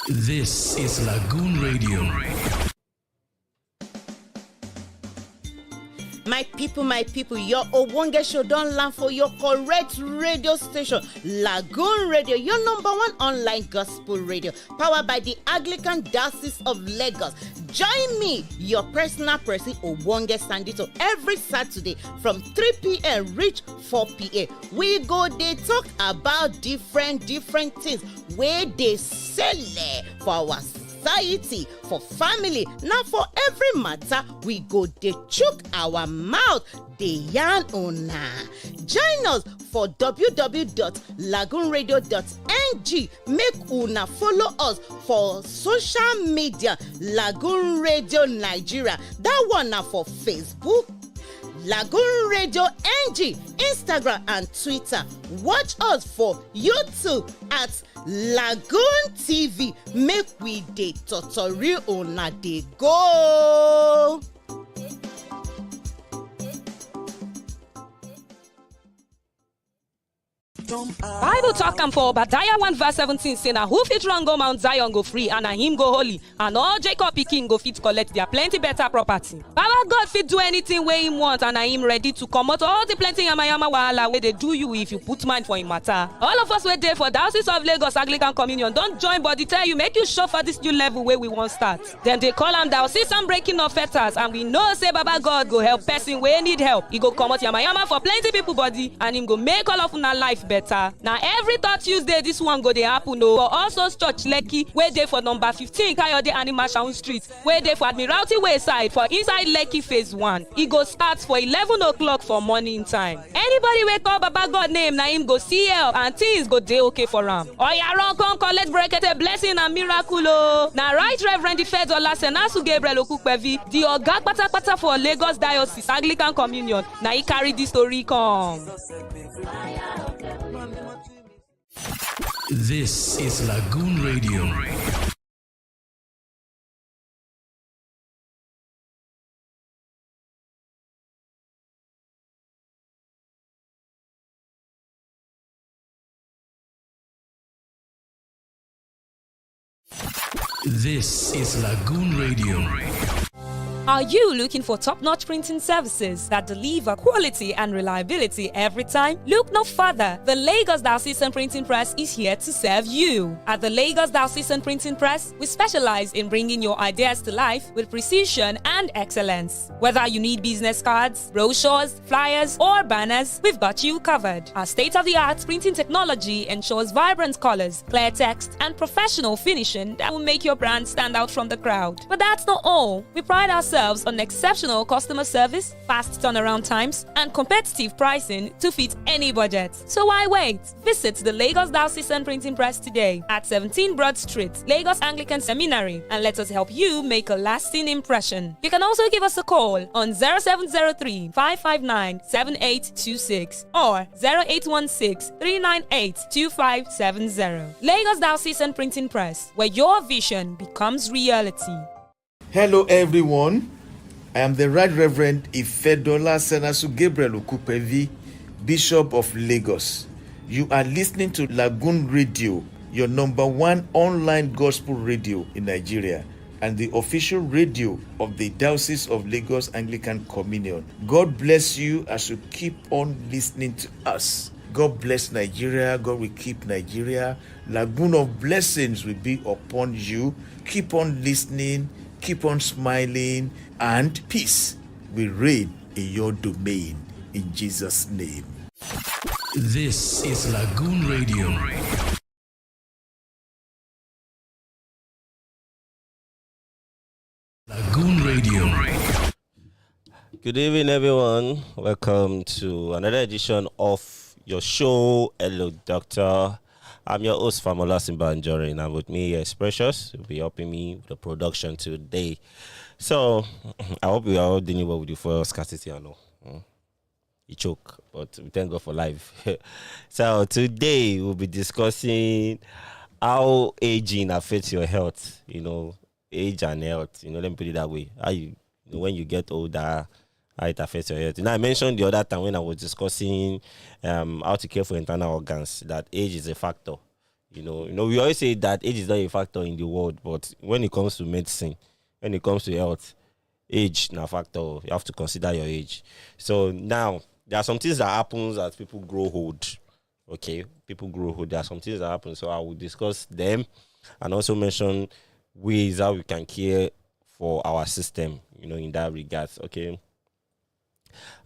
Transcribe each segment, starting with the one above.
This is Lagoon Radio. My people, your Obonge show don't land for your correct radio station, Lagoon Radio, your number one online gospel radio, powered by the Anglican Diocese of Lagos. Join me, your personal person, Obonge Sandito, every Saturday from 3 p.m. reach 4 p.m. We go, they talk about different things where they sell for our society, for family, now for every matter we go dey chook our mouth dey yarn una. Join us for www.lagoonradio.ng. make una follow us for social media, Lagoon Radio Nigeria, that one na for Facebook, Lagoon Radio NG, Instagram and Twitter. Watch us for YouTube at Lagoon TV. Make we dey totori una dey go. Bible talk am for Obadiah 1 verse 17 say na who fit run go Mount Zion go free and na him go holy, and all Jacob pikin go fit collect their plenty better property. Baba God fit do anything wey him want, and na him ready to comot all the plenty yamayama wahala wey dey do you if you put mind for him matter. All of us wey dey for Diocese of Lagos Anglican Communion don join body tell you make you show for this new level wey we wan start. Dem dey call am diocesan breaking of fetters, and we know say Baba God go help person wey need help. He go comot yamayama for plenty people body, and him go make all of una life better. Now every third Tuesday this one go dey happen o for also church Lekki wey dey for number 15 Kayode Animashaun Street, wey dey for Admiralty Way side for inside Lekki phase 1. E go start for 11 o'clock for morning time. Anybody wey call Baba God name na him go see help and things go dey okay for am. Oya run come collect brekete blessing and miracle o. Na Right Reverend Ifed Olasimbo Gabriel Okupevi, the oga patapata for Lagos Diocese Anglican Communion, na he carry this story come. This is Lagoon Radio. This is Lagoon Radio. Are you looking for top-notch printing services that deliver quality and reliability every time? Look no further. The Lagos Diocesan Printing Press is here to serve you. At the Lagos Diocesan Printing Press, we specialize in bringing your ideas to life with precision and excellence. Whether you need business cards, brochures, flyers, or banners, we've got you covered. Our state-of-the-art printing technology ensures vibrant colors, clear text, and professional finishing that will make your brand stand out from the crowd. But that's not all. We pride ourselves on exceptional customer service, fast turnaround times, and competitive pricing to fit any budget. So why wait? Visit the Lagos Diocesan Printing Press today at 17 Broad Street, Lagos Anglican Seminary, and let us help you make a lasting impression. You can also give us a call on 0703 559 7826 or 0816 398 2570. Lagos Diocesan Printing Press, where your vision becomes reality. Hello everyone, I am the Right Reverend Ifedola Senasu Gabriel Okupevi, Bishop of Lagos. You are listening to Lagoon Radio, your number one online gospel radio in Nigeria, and the official radio of the Diocese of Lagos Anglican Communion. God bless you as you keep on listening to us. God bless Nigeria. God will keep Nigeria. Lagoon of blessings will be upon you. Keep on listening. Keep on smiling, and peace will reign in your domain. In Jesus' name. This is Lagoon Radio. Lagoon Radio. Good evening, everyone. Welcome to another edition of your show, Hello Doctor. I'm your host, Pharm Olasimbo Anjorin, and with me is Precious. Will be helping me with the production today. So, I hope we are all dealing well with the fuel scarcity. I know you choke, but we thank God for life. So today we'll be discussing how aging affects your health. You know, age and health. You know, let me put it that way. How you know, when you get older, how it affects your health. You know, I mentioned the other time when I was discussing how to care for internal organs that age is a factor. We always say that age is not a factor in the world, but when it comes to medicine, when it comes to health, age na factor. You have to consider your age. So now there are some things that happens as people grow old. Okay, people grow old. There are some things that happen. So I will discuss them and also mention ways how we can care for our system, in that regards. Okay.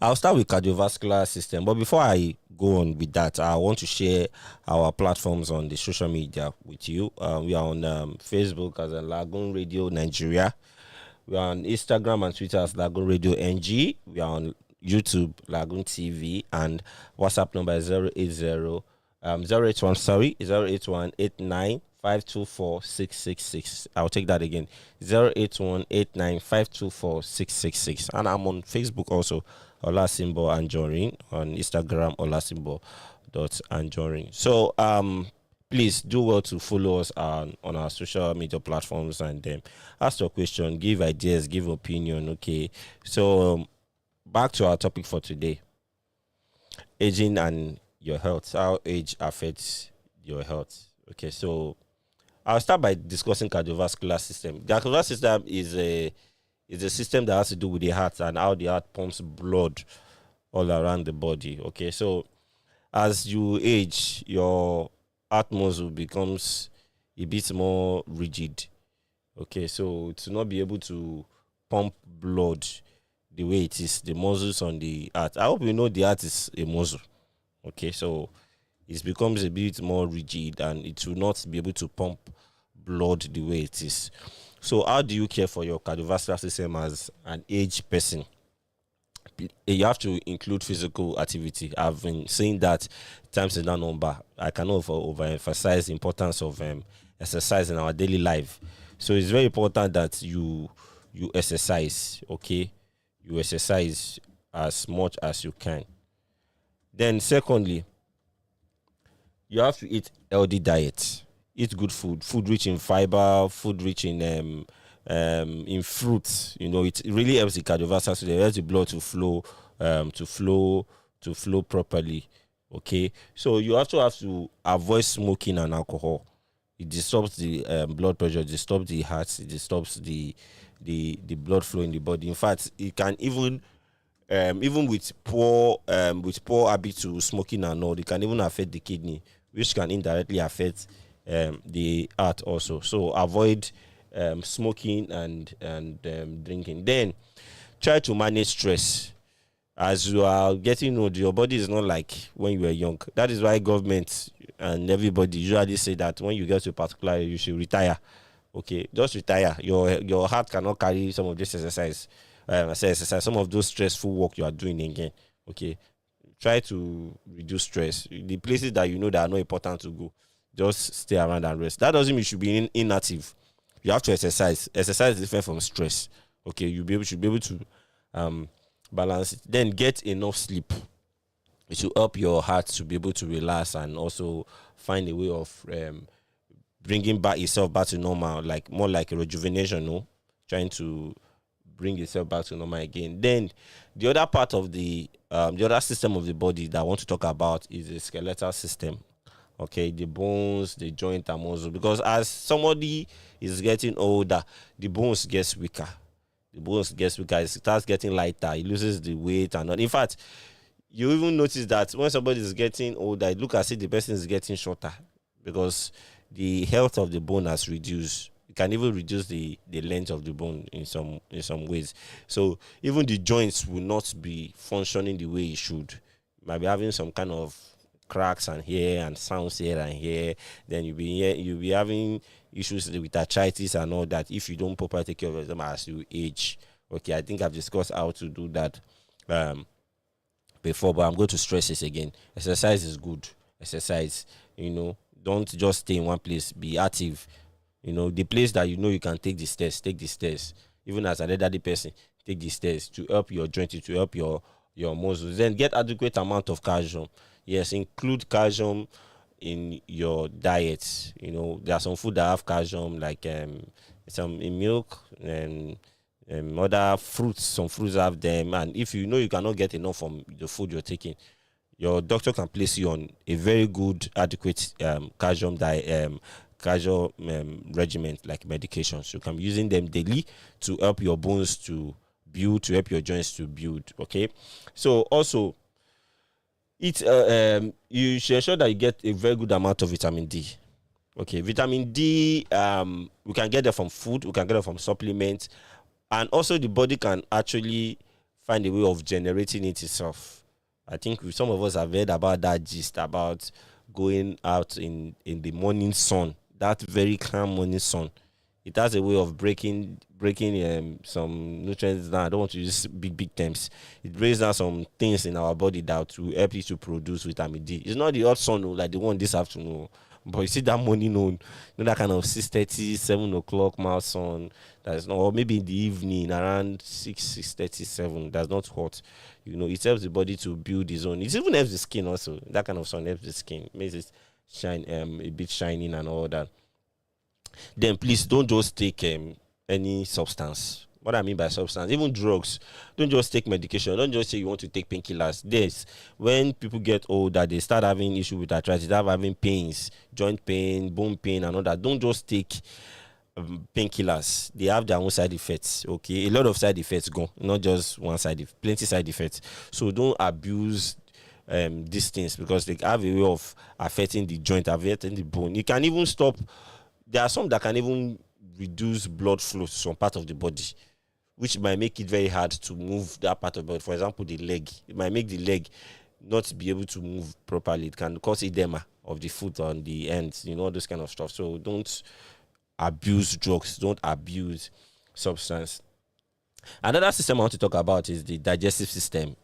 I'll start with cardiovascular system, but before I go on with that, I want to share our platforms on the social media with you. We are on Facebook as a Lagoon Radio Nigeria. We are on Instagram and Twitter as LAGOONRADIO.NG. We are on YouTube, Lagoon TV, and WhatsApp number is 081 89 524 666. I'll take that again. 081 89 524 666. And I'm on Facebook also, Olasimbo Anjorin. On Instagram, Olasimbo.Anjorin. So please do well to follow us on our social media platforms and ask your question, give ideas, give opinion. Okay. So back to our topic for today. Aging and your health. How age affects your health. Okay, so I'll start by discussing cardiovascular system. The cardiovascular system is a system that has to do with the heart and how the heart pumps blood all around the body. Okay, so as you age, your heart muscle becomes a bit more rigid. Okay, so to not be able to pump blood the way it is, the muscles on the heart. I hope you know the heart is a muscle. Okay, so it becomes a bit more rigid and it will not be able to pump blood the way it is. So how do you care for your cardiovascular system as an aged person? You have to include physical activity. I've been saying that times in that number. I cannot overemphasize the importance of exercise in our daily life. So it's very important that you exercise, okay? You exercise as much as you can. Then secondly, you have to eat healthy diet. Eat good food rich in fiber, food rich in fruits. It really helps the cardiovascular system. It helps the blood to flow properly. Okay, so you also have to avoid smoking and alcohol. It disturbs the blood pressure, it disturbs the heart, it disturbs the blood flow in the body. In fact, it can even with poor habits to smoking and all, it can even affect the kidney, which can indirectly affect the heart also. So avoid smoking and drinking. Then try to manage stress. As you are getting old, your body is not like when you were young. That is why government and everybody usually say that when you get to a particular age, you should retire. Okay, just retire. Your heart cannot carry some of this exercise. Some of those stressful work you are doing again. Okay, try to reduce stress. The places that that are not important to go, just stay around and rest. That doesn't mean you should be inactive. You have to exercise. Exercise is different from stress. Okay, should be able to balance it. Then get enough sleep. It will help your heart to be able to relax and also find a way of bringing itself back to normal, like more like a rejuvenation. No, trying to bring itself back to normal again. Then the other part of the other system of the body that I want to talk about is the skeletal system. Okay, the bones, the joint and muscle. Because as somebody is getting older, the bones gets weaker. It starts getting lighter. It loses the weight and all. In fact, you even notice that when somebody is getting older, it looks as if the person is getting shorter because the health of the bone has reduced. It can even reduce the length of the bone in some ways. So even the joints will not be functioning the way it should. You might be having some kind of cracks and here and sounds here and here. Then you'll be having issues with arthritis and all that if you don't properly take care of them as you age. Okay, I think I've discussed how to do that before, but I'm going to stress this again. Exercise is good. Exercise, don't just stay in one place. Be active. The place that you can take the stairs, take the stairs. Even as an elderly person, take the stairs to help your joints, to help your muscles. Then get adequate amount of calcium. Yes, include calcium in your diet. There are some food that have calcium, like some in milk and other fruits. Some fruits have them, and if you cannot get enough from the food you're taking, your doctor can place you on a very good, adequate casual regimen like medications. You can be using them daily to help your bones to build, to help your joints to build. Okay, so also you should ensure that you get a very good amount of vitamin D. Okay, vitamin D, we can get it from food, we can get it from supplements, and also the body can actually find a way of generating it itself. I think some of us have heard about that gist about going out in the morning sun, that very calm morning sun. It has a way of breaking some nutrients down. I don't want to use big terms. It breaks down some things in our body that will help you to produce vitamin D. It's not the hot sun like the one this afternoon, but you see that morning on, that kind of 6:30, 7 o'clock mild sun. That's not, or maybe in the evening around 6:37. That's not hot. It helps the body to build its own. It even helps the skin also. That kind of sun helps the skin, makes it shine a bit shining and all that. Then please don't just take any substance. What I mean by substance, even drugs. Don't just take medication. Don't just say you want to take painkillers. This, when people get older, they start having issue with arthritis, they start having pains, joint pain, bone pain, and all that. Don't just take painkillers. They have their own side effects. Okay, a lot of side effects go, not just one side, plenty side effects. So don't abuse these things, because they have a way of affecting the joint, affecting the bone. You can even stop. There are some that can even reduce blood flow to some part of the body, which might make it very hard to move that part of the body. For example, the leg. It might make the leg not be able to move properly. It can cause edema of the foot on the ends, all those kind of stuff. So don't abuse drugs. Don't abuse substance. Another system I want to talk about is the digestive system.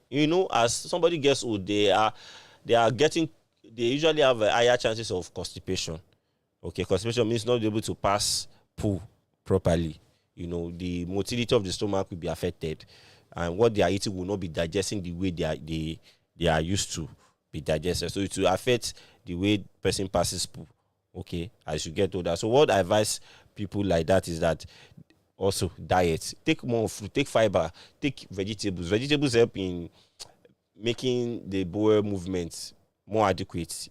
As somebody gets old, they usually have higher chances of constipation. Okay, constipation means not be able to pass poo properly. The motility of the stomach will be affected, and what they are eating will not be digesting the way they are used to be digested. So it will affect the way person passes poo. Okay, as you get older. So what I advise people like that is that also diet. Take more fruit, take fiber, take vegetables. Vegetables help in making the bowel movements more adequate.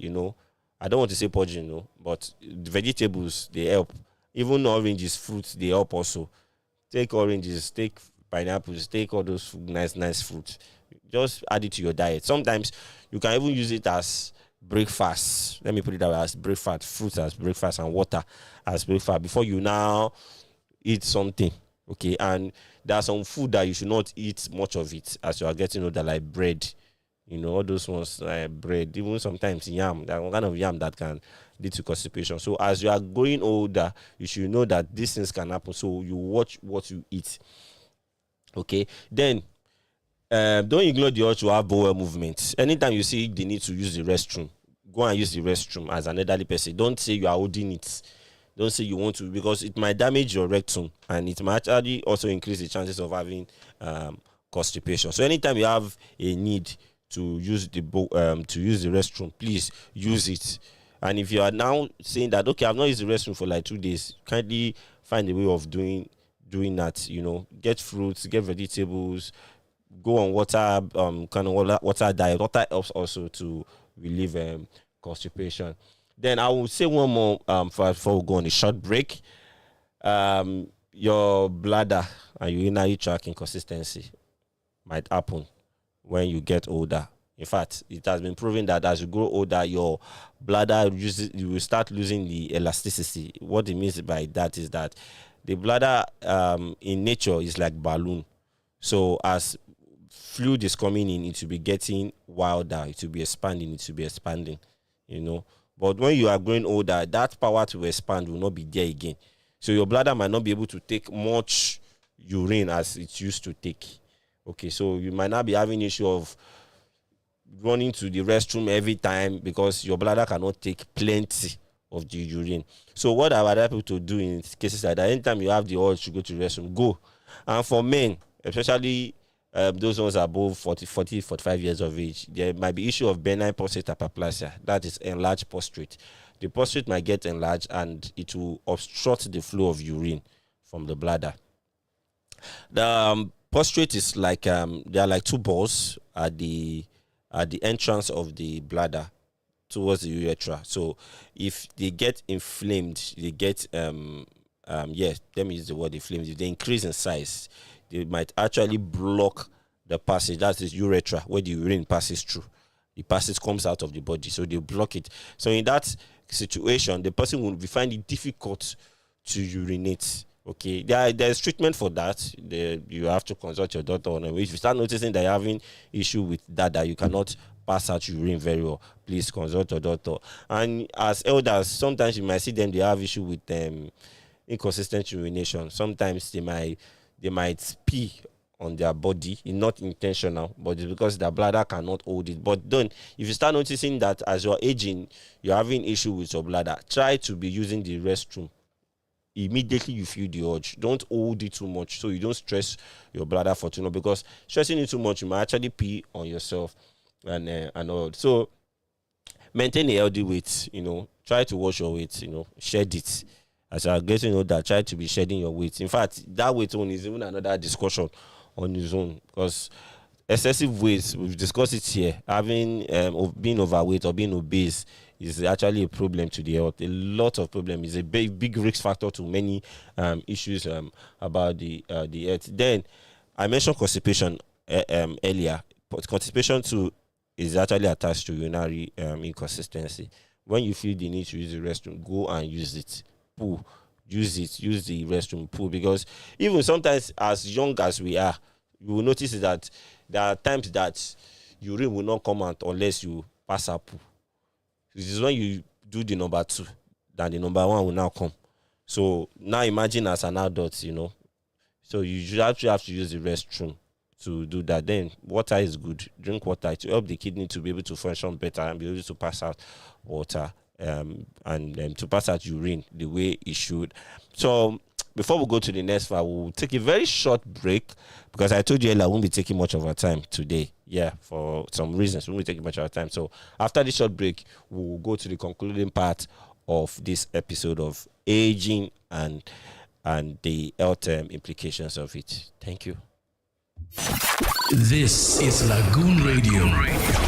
I don't want to say purging, but the vegetables, they help. Even oranges, fruits, they help also. Take oranges, take pineapples, take all those nice fruits. Just add it to your diet. Sometimes you can even use it as breakfast. Let me put it that way, as breakfast, fruits as breakfast, and water as breakfast before you now eat something. Okay, and there are some food that you should not eat much of it as you are getting older, like bread. All those ones, bread, even sometimes yam. That one kind of yam that can lead to constipation. So as you are growing older, you should know that these things can happen. So you watch what you eat. Okay, then don't ignore the urge to have bowel movements. Anytime you see the need to use the restroom, go and use the restroom as an elderly person. Don't say you are holding it. Don't say you want to, because it might damage your rectum, and it might actually also increase the chances of having constipation. So anytime you have a need to use the restroom, please use it. And if you are now saying that, okay, I've not used the restroom for like 2 days, kindly find a way of doing that. Get fruits, get vegetables, go on water diet. Water helps also to relieve constipation. Then I will say one more before we go on a short break. Your bladder and urinary tract inconsistency might happen when you get older. In fact, it has been proven that as you grow older, your bladder you will start losing the elasticity. What it means by that is that the bladder in nature is like balloon. So as fluid is coming in, it will be getting wilder, it will be expanding, But when you are growing older, that power to expand will not be there again. So your bladder might not be able to take much urine as it used to take. Okay, so you might not be having issue of running to the restroom every time because your bladder cannot take plenty of the urine. So what I would like people to do in cases like that, anytime you have the urge to go to the restroom, go. And for men, especially those ones above 45 years of age, there might be issue of benign prostate hyperplasia. That is enlarged prostate. The prostate might get enlarged and it will obstruct the flow of urine from the bladder. The prostate is like there are like two balls at the at the entrance of the bladder towards the urethra. So if they get inflamed, they get yes, let me use the word inflamed. If they increase in size, they might actually block the passage. That's the urethra where the urine passes through. The passage comes out of the body, so they block it. So in that situation, the person will be finding it difficult to urinate. Okay, there's treatment for that. You have to consult your doctor. If you start noticing that you're having issue with that you cannot pass out urine very well, please consult your doctor. And as elders, sometimes you might see them, they have issue with inconsistent urination. Sometimes they might pee on their body, not intentional, but it's because their bladder cannot hold it. But then, if you start noticing that as you're aging, you're having issue with your bladder, try to be using the restroom immediately you feel the urge. Don't hold it too much so you don't stress your bladder for too long, because stressing it too much, you might actually pee on yourself and all. So maintain a healthy weight. Try to watch your weight. Shed it. As you're getting older, try to be shedding your weight. In fact, that weight one is even another discussion on its own, because excessive weight, we've discussed it here, having being overweight or being obese is actually a problem to the health. A lot of problem. Is a big risk factor to many issues about the health. Then I mentioned constipation earlier, but constipation too is actually attached to urinary inconsistency. When you feel the need to use the restroom, go and use it. Poo. Use the restroom, poo, because even sometimes as young as we are, you will notice that there are times that urine will not come out unless you pass out poo. This is when you do the number 2 that the number 1 will now come. So now imagine as an adult, so you should actually have to use the restroom to do that. Then water is good. Drink water to help the kidney to be able to function better and be able to pass out water and to pass out urine the way it should. So before we go to the next part, we'll take a very short break, because I told you earlier I won't be taking much of our time today. Yeah, for some reasons, we won't be taking much of our time. So after this short break, we'll go to the concluding part of this episode of aging and the health implications of it. Thank you. This is Lagoon Radio.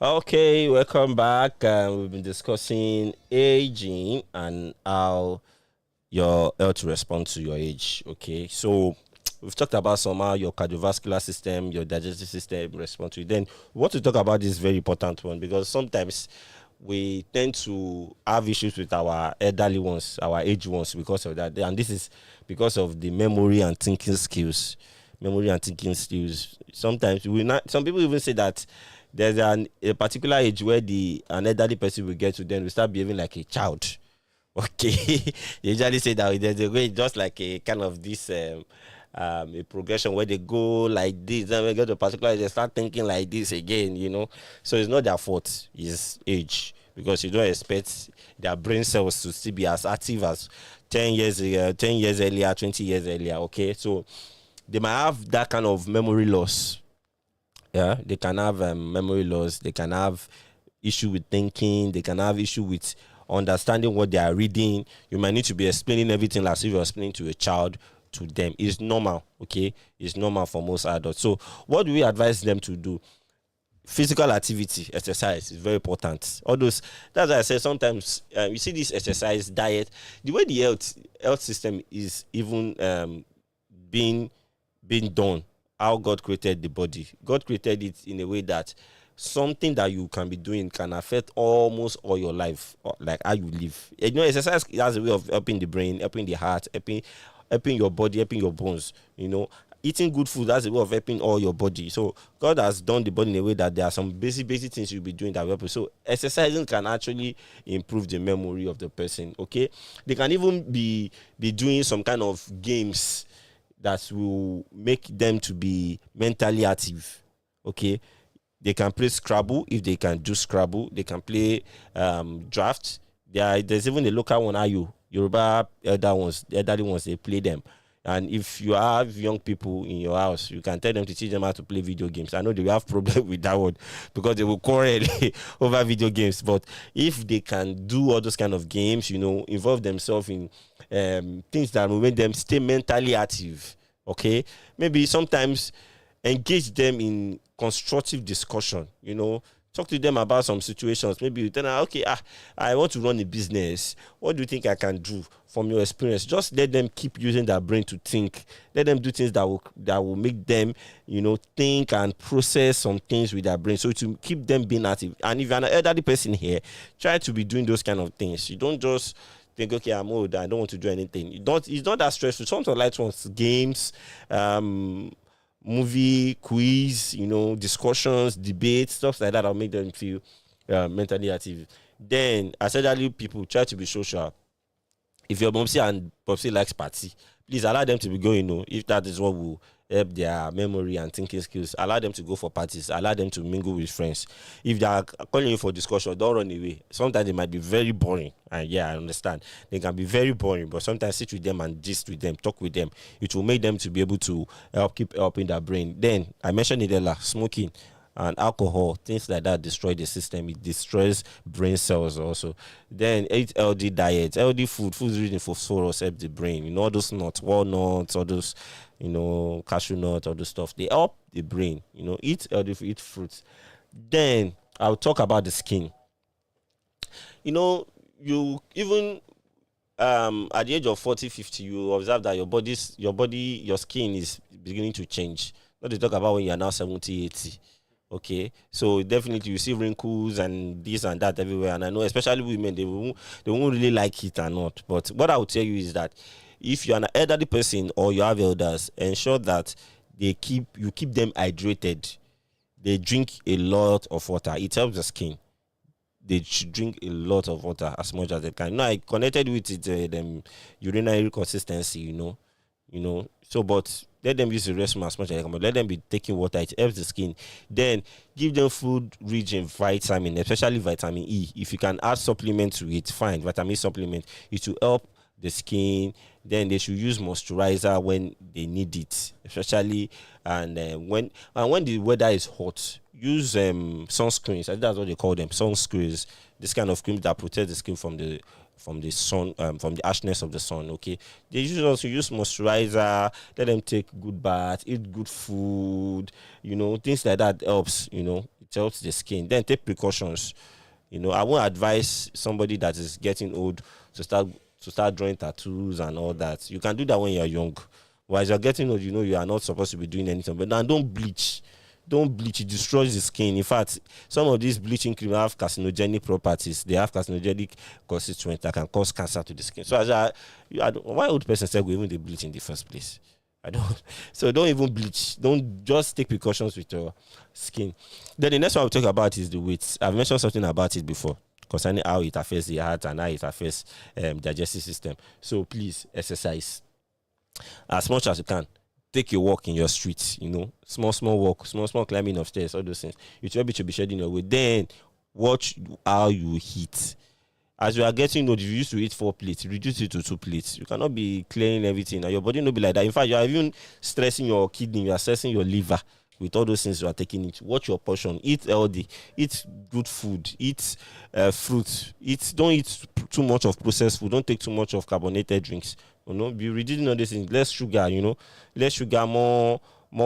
Okay, welcome back. We've been discussing aging and how your health responds to your age. Okay, so we've talked about somehow your cardiovascular system, your digestive system respond to it. Then we want to talk about this very important one, because sometimes we tend to have issues with our elderly ones, our aged ones, because of that. And this is because of the memory and thinking skills. Sometimes some people even say that there's a particular age where an elderly person will get to, then will start behaving like a child. Okay, they usually say that there's a way, just like a kind of this a progression where they go like this, then we get to a particular age, they start thinking like this again. So it's not their fault, it's age, because you don't expect their brain cells to still be as active as 10 years earlier, 20 years earlier. Okay, so they might have that kind of memory loss. Yeah, they can have memory loss. They can have issue with thinking. They can have issue with understanding what they are reading. You might need to be explaining everything as if you're explaining to a child to them. It's normal, okay? It's normal for most adults. So what do we advise them to do? Physical activity, exercise is very important. All those, that's why I say sometimes you see this exercise, diet, the way the health system is even being done, how God created the body. God created it in a way that something that you can be doing can affect almost all your life, like how you live. You know, exercise has a way of helping the brain, helping the heart, helping your body, helping your bones. You know, eating good food has a way of helping all your body. So God has done the body in a way that there are some basic things you'll be doing that will help you. So exercising can actually improve the memory of the person. Okay, they can even be doing some kind of games that will make them to be mentally active. Okay, they can play Scrabble if they can do Scrabble. They can play draft. There's even a local one, Ayo. Yoruba elderly ones, they play them. And if you have young people in your house, you can tell them to teach them how to play video games. I know they will have problem with that one because they will quarrel over video games. But if they can do all those kind of games, you know, involve themselves in things that will make them stay mentally active, okay? Maybe sometimes engage them in constructive discussion, you know, talk to them about some situations. Maybe you tell them, okay, I want to run a business. What do you think I can do from your experience? Just let them keep using their brain to think. Let them do things that will make them, you know, think and process some things with their brain. So to keep them being active. And if you're an elderly person here, try to be doing those kind of things. You don't just think, okay, I'm old, I don't want to do anything. It's not that stressful. Some of the light ones, games, movie, quiz, you know, discussions, debates, stuff like that will make them feel mentally active. Then, as elderly people, try to be social. If your momsy and popsy likes party, please allow them to be going, you know, if that is what will help their memory and thinking skills. Allow them to go for parties. Allow them to mingle with friends. If they are calling you for discussion, don't run away. Sometimes they might be very boring. And yeah, I understand. They can be very boring, but sometimes sit with them and gist with them, talk with them. It will make them to be able to keep helping their brain. Then, I mentioned it earlier, smoking and alcohol, things like that destroy the system. It destroys brain cells also. Then eat healthy diet, healthy food rich in phosphorus help the brain. You know, all those nuts, walnuts, all those, you know, cashew nuts, all those stuff. They help the brain. You know, eat healthy food, eat fruits. Then I'll talk about the skin. You know, you even at the age of 40, 50, you observe that your skin is beginning to change. Not to talk about when you are now 70, 80. Okay, so definitely you see wrinkles and this and that everywhere, and I know especially women, they won't really like it or not. But what I would tell you is that if you're an elderly person or you have elders, ensure that you keep them hydrated. They drink a lot of water. It helps the skin. They should drink a lot of water as much as they can. You know, I connected with it urinary consistency. You know. So, but let them use the restroom as much as they can, but let them be taking water. It helps the skin. Then give them food rich in vitamin, especially vitamin E. If you can add supplement to it, fine. Vitamin E supplement. It will help the skin. Then they should use moisturizer when they need it, especially when the weather is hot. Use sunscreens. I think that's what they call them, sunscreens. This kind of cream that protects the skin from the sun, from the harshness of the sun. Okay, they also use moisturizer. Let them take good bath, eat good food. You know, things like that helps. You know, it helps the skin. Then take precautions. You know, I won't advise somebody that is getting old to start drawing tattoos and all that. You can do that when you're young. But as you're getting old, you know you are not supposed to be doing anything. But now don't bleach. Don't bleach. It destroys the skin. In fact, some of these bleaching creams have carcinogenic properties. They have carcinogenic constituents that can cause cancer to the skin. So why old person say we even they bleach in the first place? I don't. So don't even bleach. Don't, just take precautions with your skin. Then the next one we'll talk about is the weight. I've mentioned something about it before concerning how it affects the heart and how it affects digestive system. So please exercise as much as you can. Take a walk in your street, you know, small walk, small climbing of stairs, all those things. You should be shedding your weight. Then watch how you eat. As you are getting old, if you used to eat 4 plates, reduce it to 2 plates. You cannot be clearing everything. And your body will be like that. In fact, you are even stressing your kidney, you are stressing your liver with all those things you are taking it. Watch your portion. Eat healthy. Eat good food. Eat fruit. Don't eat too much of processed food. Don't take too much of carbonated drinks. Be reducing all these things. Less sugar. Less sugar, more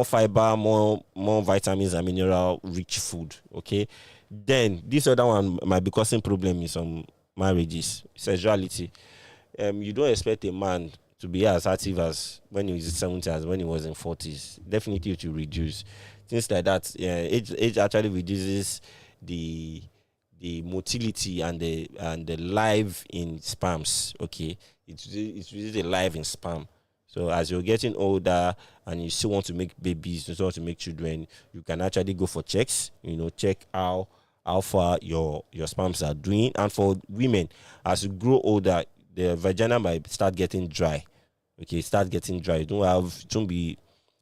fiber, more vitamins and mineral rich food. Okay. Then this other one might be causing problem in some marriages. Sexuality. You don't expect a man to be as active as when he was in 70s as when he was in 40s. Definitely to reduce things like that. Age actually reduces the motility and the life in sperms. Okay, it's really life in sperm. So as you're getting older and you still want to make babies, you still want to make children, you can actually go for checks. Check how far your sperms are doing. And for women, as you grow older, the vagina might start getting dry. Okay, start getting dry. It won't be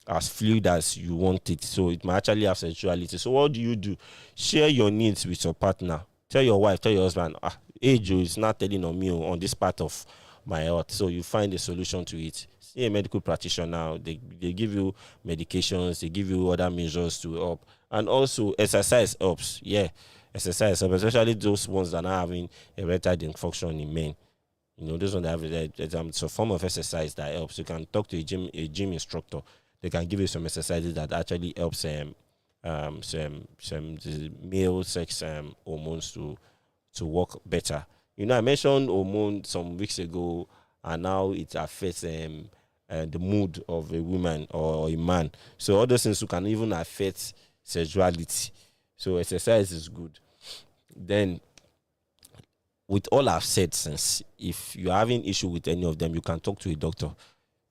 as fluid as you want it. So it might actually have sexuality. So what do? Share your needs with your partner. Tell your wife, tell your husband, age is not telling on me on this part of my health. So you find a solution to it. See a medical practitioner. They give you medications. They give you other measures to help. And also exercise helps. Yeah, exercise helps, especially those ones that are having erectile dysfunction in men. Those ones that have it's a form of exercise that helps. You can talk to a gym instructor. They can give you some exercises that actually helps some male sex hormones to work better. I mentioned hormone some weeks ago, and now it affects the mood of a woman or a man. So all those things can even affect sexuality. So exercise is good. Then, with all I've said, since if you're having issue with any of them, you can talk to a doctor,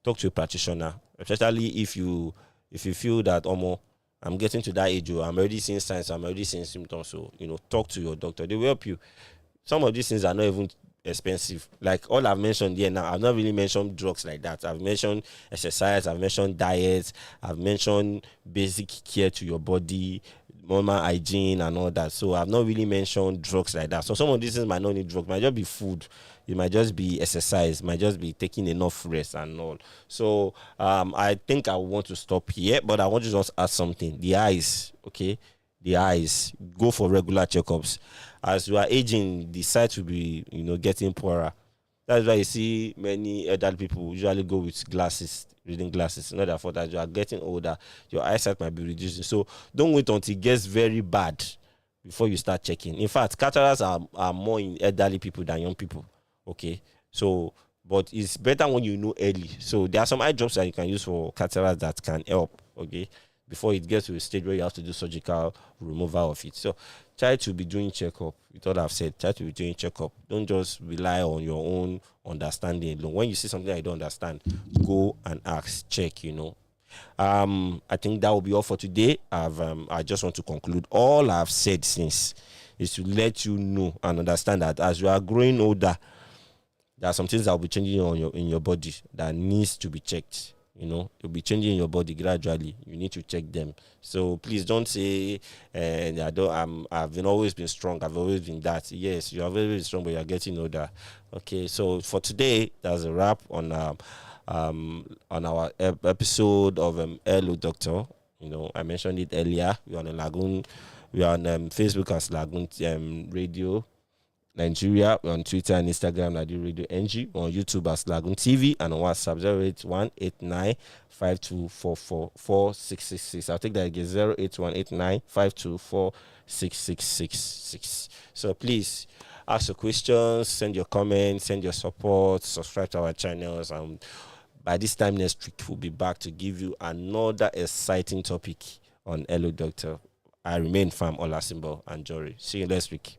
talk to a practitioner, especially if you feel that I'm getting to that age, or I'm already seeing signs, I'm already seeing symptoms. So talk to your doctor. They will help you. Some of these things are not even expensive. Like all I've mentioned here now, I've not really mentioned drugs like that. I've mentioned exercise, I've mentioned diet, I've mentioned basic care to your body, normal hygiene and all that. So I've not really mentioned drugs like that. So some of these things might not need drugs, might just be food, it might just be exercise, might just be taking enough rest and all. So I think I want to stop here, but I want to just add something. The eyes, okay? The eyes, go for regular checkups. As you are aging, the sight will be, getting poorer. That's why you see many elderly people usually go with glasses, reading glasses. Not that for that you are getting older, your eyesight might be reducing. So don't wait until it gets very bad before you start checking. In fact, cataracts are more in elderly people than young people. Okay, so but it's better when you know early. So there are some eye drops that you can use for cataracts that can help. Okay, before it gets to a stage where you have to do surgical removal of it. So try to be doing checkup. With what I've said, try to be doing checkup. Don't just rely on your own understanding alone. When you see something I don't understand, go and ask, check. I think that will be all for today. I just want to conclude. All I've said since is to let you know and understand that as you are growing older, there are some things that will be changing in your body that needs to be checked. It'll be changing in your body gradually. You need to check them. So please don't say, I've always been strong. I've always been that. Yes, you are very, very strong, but you are getting older. Okay, so for today, that's a wrap on our episode of Hello Doctor. I mentioned it earlier. We're on Lagoon. We're on Facebook as Lagoon Radio Nigeria. We're on Twitter and Instagram, LAGOONRADIO.NG. We're on YouTube as Lagoon TV, and on WhatsApp 08189524466. I'll take that again, 08189524666. So please ask your questions, send your comments, send your support, subscribe to our channels, and by this time next week we'll be back to give you another exciting topic on Hello Doctor. I remain Pharm Olasimbo Anjorin. See you next week.